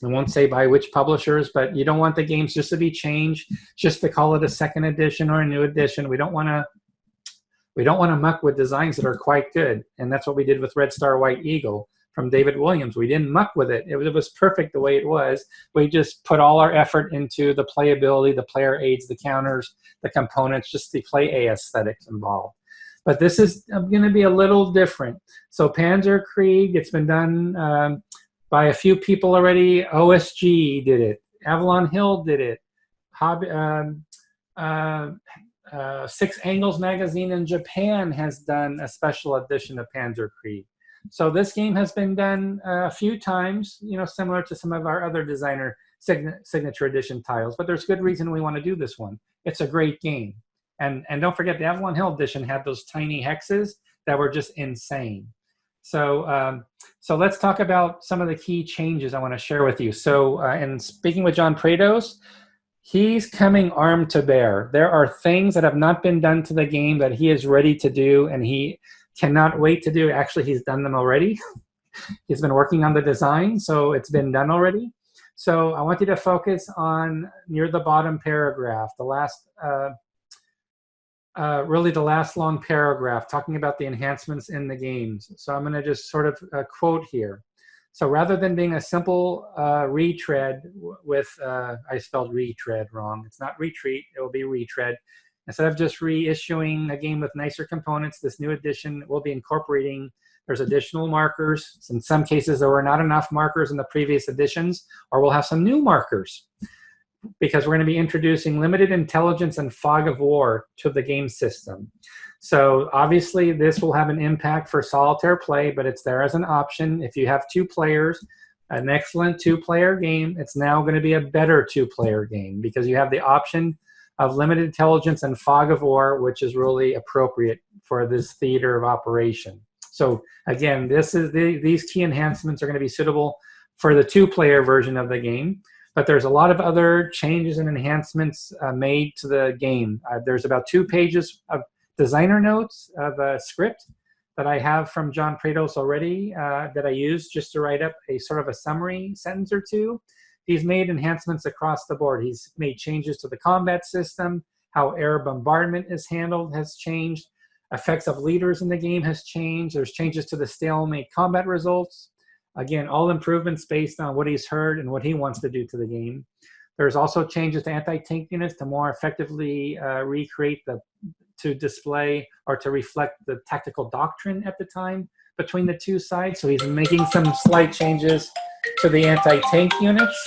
I won't say by which publishers, but you don't want the games just to be changed, just to call it a second edition or a new edition. We don't want to muck with designs that are quite good. And that's what we did with Red Star White Eagle from David Williams. We didn't muck with it. It was perfect the way it was. We just put all our effort into the playability, the player aids, the counters, the components, just the play aesthetics involved. But this is going to be a little different. So Panzerkrieg, it's been done by a few people already. OSG did it. Avalon Hill did it. Six Angles magazine in Japan has done a special edition of Panzerkrieg. So this game has been done a few times, you know, similar to some of our other designer signature edition titles. But there's good reason we want to do this one. It's a great game. And don't forget, the Avalon Hill edition had those tiny hexes that were just insane. So so let's talk about some of the key changes I want to share with you. So in speaking with John Prados, he's coming armed to bear. There are things that have not been done to the game that he is ready to do, and he cannot wait to do. Actually, he's done them already. He's been working on the design, so it's been done already. So I want you to focus on near the bottom paragraph, the last really the last long paragraph talking about the enhancements in the games. So I'm going to just sort of quote here. So rather than being a simple retread with, I spelled retread wrong. It's not retreat, it will be retread. Instead of just reissuing a game with nicer components, this new edition will be incorporating There's additional markers. In some cases, there were not enough markers in the previous editions, or we'll have some new markers because we're going to be introducing limited intelligence and fog of war to the game system. So obviously, this will have an impact for solitaire play, but it's there as an option. If you have 2 players, an excellent 2-player game, it's now going to be a better 2-player game because you have the option of limited intelligence and fog of war, which is really appropriate for this theater of operation. So again, these key enhancements are going to be suitable for the 2-player version of the game, but there's a lot of other changes and enhancements made to the game. There's about 2 pages of designer notes of a script that I have from John Prados already that I used just to write up a sort of a summary sentence or 2. He's made enhancements across the board. He's made changes to the combat system, how air bombardment is handled has changed, effects of leaders in the game has changed, there's changes to the stalemate combat results. Again, all improvements based on what he's heard and what he wants to do to the game. There's also changes to anti-tank units to more effectively recreate to display or to reflect the tactical doctrine at the time between the 2 sides. So he's making some slight changes to the anti-tank units.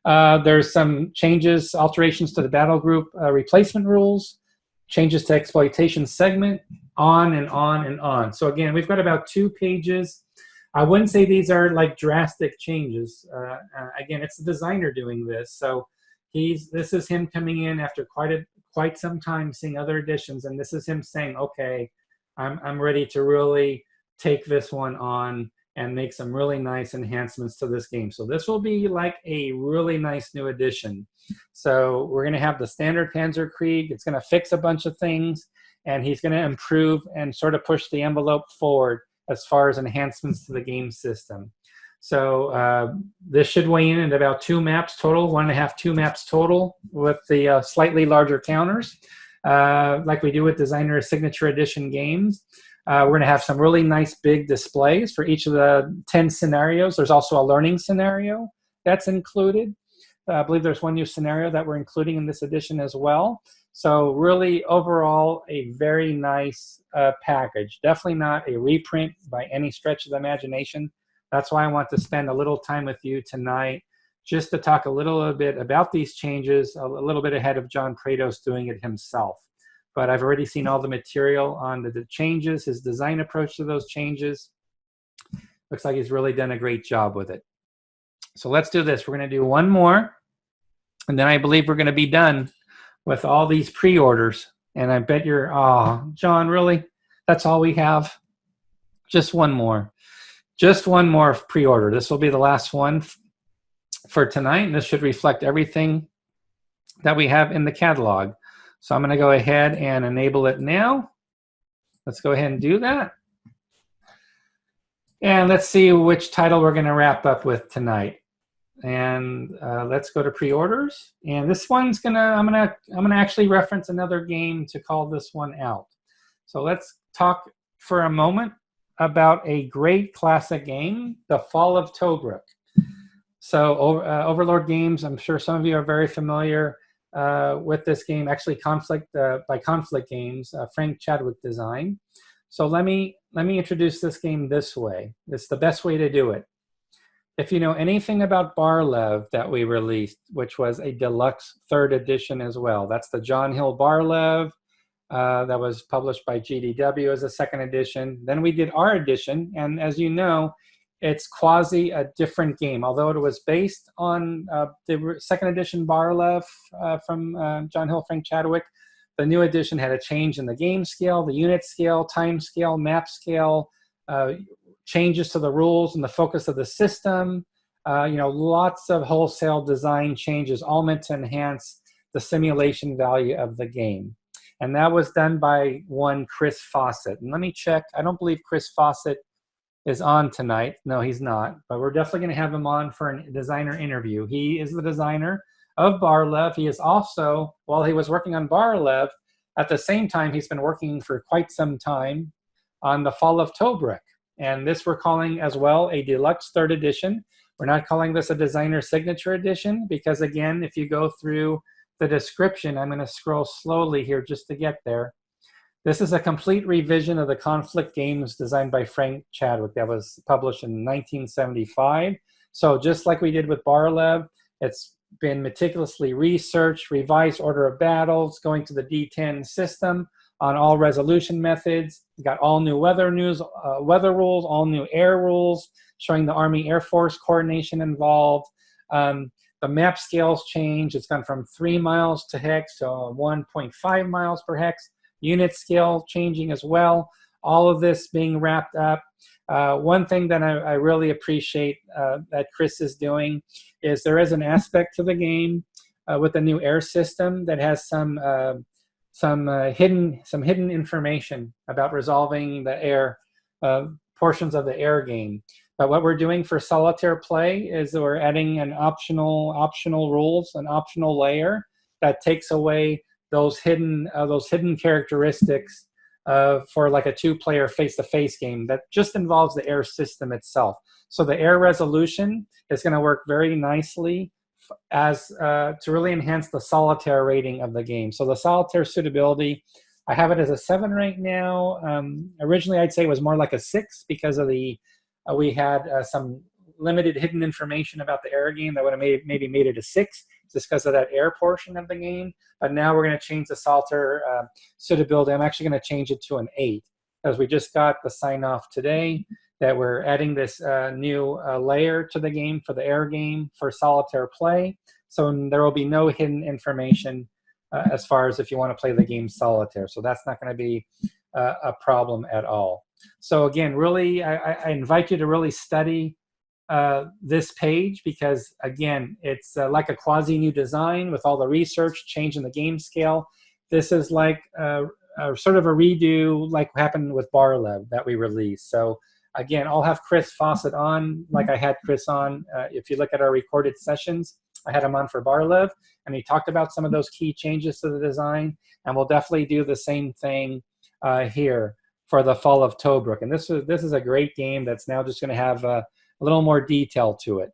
There's some changes, alterations to the battle group replacement rules, changes to exploitation segment, on and on and on. So again, we've got about 2 pages. I wouldn't say these are like drastic changes. Again, it's the designer doing this. So this is him coming in after quite some time seeing other editions, and this is him saying, okay, I'm ready to really take this one on and make some really nice enhancements to this game. So this will be like a really nice new addition. So we're going to have the standard Panzerkrieg. It's going to fix a bunch of things, and he's going to improve and sort of push the envelope forward as far as enhancements to the game system. So this should weigh in at about 2 maps total, 1.5, 2 maps total with the slightly larger counters, like we do with Designer Signature Edition games. We're going to have some really nice big displays for each of the 10 scenarios. There's also a learning scenario that's included. I believe there's one new scenario that we're including in this edition as well. So really, overall, a very nice package. Definitely not a reprint by any stretch of the imagination. That's why I want to spend a little time with you tonight just to talk a little bit about these changes, a little bit ahead of John Prados doing it himself. But I've already seen all the material on the changes, his design approach to those changes. Looks like he's really done a great job with it. So let's do this. We're going to do one more, and then I believe we're going to be done with all these pre-orders. And I bet you're, oh, John, really? That's all we have? Just one more. Just one more pre-order. This will be the last one for tonight, and this should reflect everything that we have in the catalog. So I'm going to go ahead and enable it now. Let's go ahead and do that. And let's see which title we're going to wrap up with tonight. And let's go to pre-orders. And this one's I'm gonna actually reference another game to call this one out. So let's talk for a moment about a great classic game, The Fall of Tobruk. So Overlord Games, I'm sure some of you are very familiar with this game, actually by Conflict Games, Frank Chadwick design. So let me introduce this game this way. It's the best way to do it. If you know anything about Barlev that we released, which was a deluxe 3rd edition as well, that's the John Hill Barlev that was published by GDW as a 2nd edition. Then we did our edition, and as you know, it's quasi a different game. Although it was based on the 2nd edition Barlev from John Hill, Frank Chadwick, the new edition had a change in the game scale, the unit scale, time scale, map scale, changes to the rules and the focus of the system, lots of wholesale design changes, all meant to enhance the simulation value of the game. And that was done by one Chris Fawcett. And let me check. I don't believe Chris Fawcett is on tonight. No, he's not. But we're definitely going to have him on for a designer interview. He is the designer of Barlev. He is also, while he was working on Barlev, at the same time, he's been working for quite some time on The Fall of Tobruk. And this we're calling as well a deluxe 3rd edition. We're not calling this a designer signature edition because, again, if you go through the description, I'm going to scroll slowly here just to get there. This is a complete revision of the conflict games designed by Frank Chadwick that was published in 1975. So just like we did with Barlev, it's been meticulously researched, revised order of battles, going to the D10 system on all resolution methods. We got all new weather rules, all new air rules, showing the Army Air Force coordination involved. The map scales change. It's gone from 3 miles to hex to 1.5 miles per hex. Unit scale changing as well. All of this being wrapped up. One thing that I really appreciate that Chris is doing is there is an aspect to the game with the new air system that has some hidden information about resolving the air portions of the air game. But what we're doing for solitaire play is we're adding an optional rules, an optional layer that takes away those hidden characteristics for like a 2-player face-to-face game that just involves the air system itself. So the air resolution is going to work very nicely as to really enhance the solitaire rating of the game. So the solitaire suitability, I have it as a 7 right now. Originally, I'd say it was more like a 6 because of we had some limited hidden information about the air game that would have maybe made it a 6 just because of that air portion of the game. But now we're going to change the solitaire suitability. I'm actually going to change it to an 8 because we just got the sign off today that we're adding this new layer to the game for the air game for solitaire play. So there will be no hidden information as far as if you want to play the game solitaire. So that's not going to be a problem at all. So again, really, I invite you to really study this page because, again, it's like a quasi-new design with all the research, changing the game scale. This is like sort of a redo like happened with Barlev that we released. So again, I'll have Chris Fawcett on like I had Chris on. If you look at our recorded sessions, I had him on for Barlev, and he talked about some of those key changes to the design, and we'll definitely do the same thing here for the Fall of Tobruk. And this is a great game that's now just going to have a little more detail to it.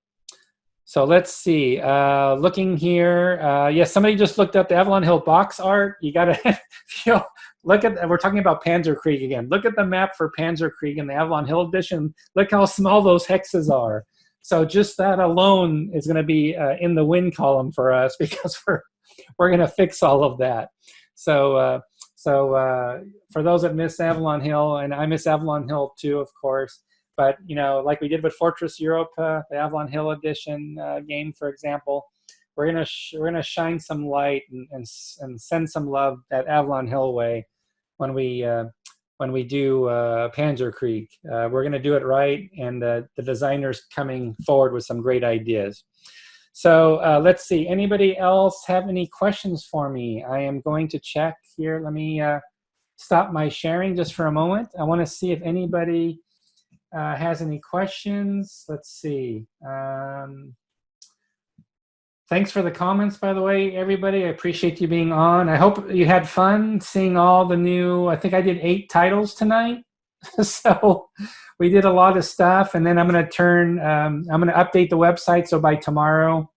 So let's see. Looking here, yes, somebody just looked up the Avalon Hill box art. You got to look at. We're talking about Panzerkrieg again. Look at the map for Panzerkrieg in the Avalon Hill edition. Look how small those hexes are. So just that alone is going to be in the win column for us because we're going to fix all of that. So for those that miss Avalon Hill, and I miss Avalon Hill too, of course. But, you know, like we did with Fortress Europa, the Avalon Hill edition game, for example, we're gonna shine some light and send some love that Avalon Hill way when we do Panzerkrieg. We're gonna do it right, and the designer's coming forward with some great ideas. So let's see. Anybody else have any questions for me? I am going to check here. Let me stop my sharing just for a moment. I want to see if anybody has any questions. Let's see. Thanks for the comments, by the way, everybody. I appreciate you being on. I hope you had fun seeing all the new, I think I did 8 titles tonight. So we did a lot of stuff, and then I'm going to update the website. So by tomorrow,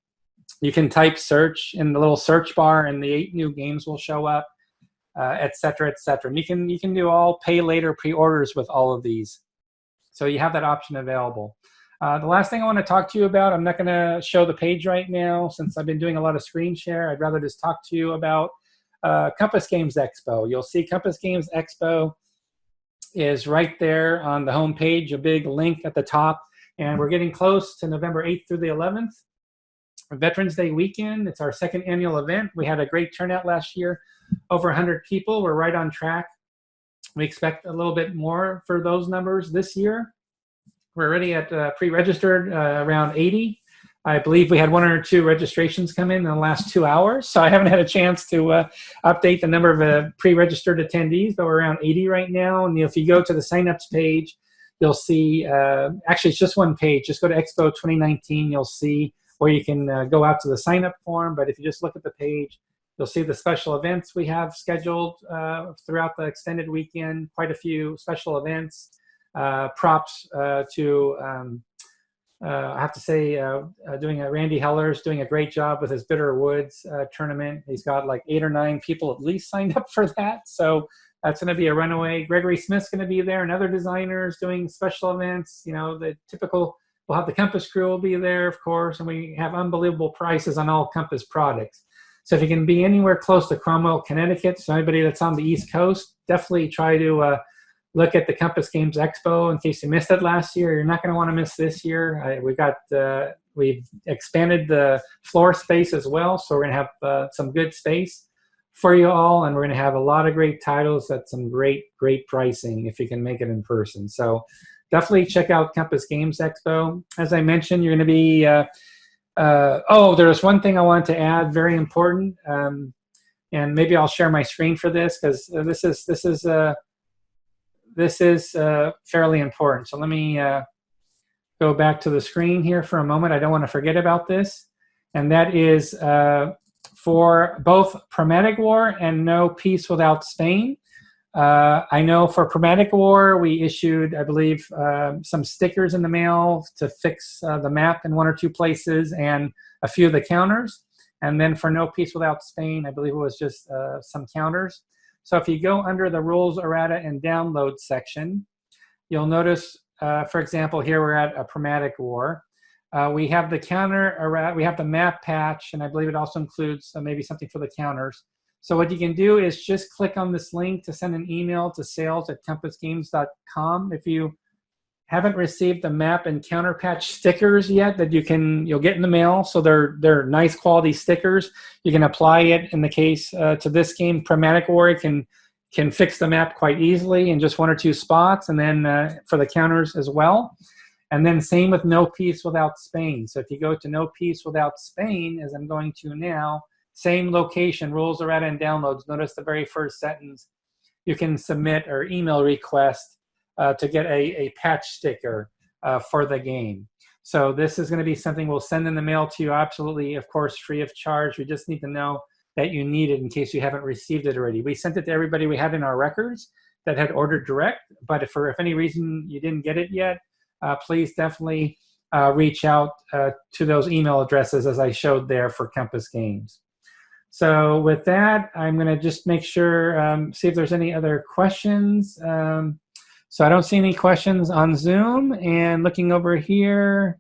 you can type search in the little search bar and the 8 new games will show up, et cetera, et cetera. And you can do all pay later pre-orders with all of these. So you have that option available. The last thing I want to talk to you about, I'm not going to show the page right now since I've been doing a lot of screen share. I'd rather just talk to you about Compass Games Expo. You'll see Compass Games Expo is right there on the home page, a big link at the top. And we're getting close to November 8th through the 11th. Veterans Day weekend, it's our 2nd annual event. We had a great turnout last year, over 100 people. We're right on track. We expect a little bit more for those numbers this year. We're already at pre-registered around 80. I believe we had 1 or 2 registrations come in the last 2 hours, so I haven't had a chance to update the number of pre-registered attendees, but we're around 80 right now. And if you go to the signups page, you'll see, actually it's just one page. Just go to Expo 2019. You'll see where you can go out to the sign-up form. But if you just look at the page, you'll see the special events we have scheduled throughout the extended weekend, quite a few special events, props to, I have to say, Randy Heller's doing a great job with his Bitter Woods tournament. He's got like 8 or 9 people at least signed up for that. So That's going to be a runaway. Gregory Smith's going to be there, and other designers doing special events. You know, the typical. We'll have the Compass crew will be there, of course, and we have unbelievable prices on all Compass products. So if you can be anywhere close to Cromwell, Connecticut, so anybody that's on the East Coast, definitely try to look at the Compass Games Expo in case you missed it last year. You're not going to want to miss this year. We've expanded the floor space as well, so we're going to have some good space for you all, and we're going to have a lot of great titles at some great pricing if you can make it in person. So definitely check out Compass Games Expo. As I mentioned, you're going to be, there's one thing I wanted to add, very important, and maybe I'll share my screen for this because this is fairly important. So let me go back to the screen here for a moment. I don't want to forget about this, and that is for both Chromatic War and No Peace Without Spain. I know for Chromatic War, we issued, I believe, some stickers in the mail to fix the map in 1 or 2 places and a few of the counters. And then for No Peace Without Spain, I believe it was just some counters. So if you go under the Rules, Errata, and Download section, you'll notice, for example, here we're at a Chromatic War. We have the counter errata, we have the map patch, and I believe it also includes maybe something for the counters. So what you can do is just click on this link to send an email to sales@compassgames.com. If you haven't received the map and counter patch stickers yet that you'll get in the mail, so they're nice quality stickers. You can apply it in the case to this game, Chromatic War. It can fix the map quite easily in just 1 or 2 spots, and then for the counters as well. And then same with No Peace Without Spain. So if you go to No Peace Without Spain, as I'm going to now, same location, Rules, Errata, and Downloads. Notice the very first sentence. You can submit or email request to get a patch sticker for the game. So this is going to be something we'll send in the mail to you, absolutely, of course, free of charge. We just need to know that you need it in case you haven't received it already. We sent it to everybody we had in our records that had ordered direct, but if any reason you didn't get it yet, please definitely reach out to those email addresses as I showed there for Compass Games. So with that, I'm going to just make sure, see if there's any other questions. So I don't see any questions on Zoom, and looking over here.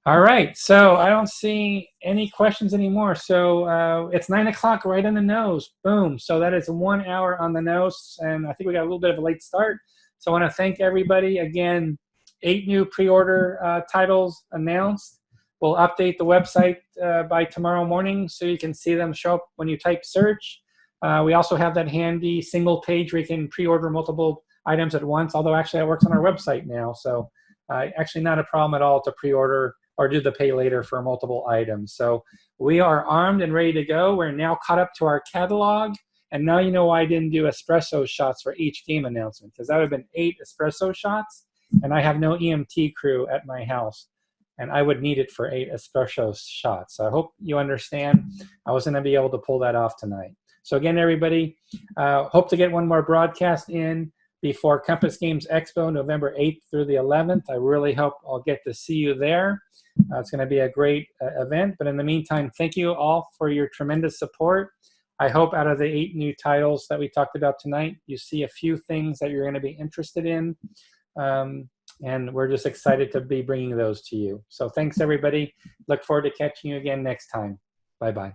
All right, so I don't see any questions anymore. So it's 9 o'clock, right on the nose. Boom. So that is 1 hour on the nose, and I think we got a little bit of a late start. So I want to thank everybody. Again, 8 new pre-order titles announced. We'll update the website by tomorrow morning so you can see them show up when you type search. We also have that handy single page where you can pre-order multiple items at once, although actually that works on our website now. So actually not a problem at all to pre-order or do the pay later for multiple items. So we are armed and ready to go. We're now caught up to our catalog. And now you know why I didn't do espresso shots for each game announcement, because that would have been 8 espresso shots, and I have no EMT crew at my house. And I would need it for 8 espresso shots. So I hope you understand I was going to be able to pull that off tonight. So again, everybody, hope to get one more broadcast in before Compass Games Expo, November 8th through the 11th. I really hope I'll get to see you there. It's going to be a great event. But in the meantime, thank you all for your tremendous support. I hope out of the 8 new titles that we talked about tonight, you see a few things that you're going to be interested in. And we're just excited to be bringing those to you. So thanks, everybody. Look forward to catching you again next time. Bye-bye.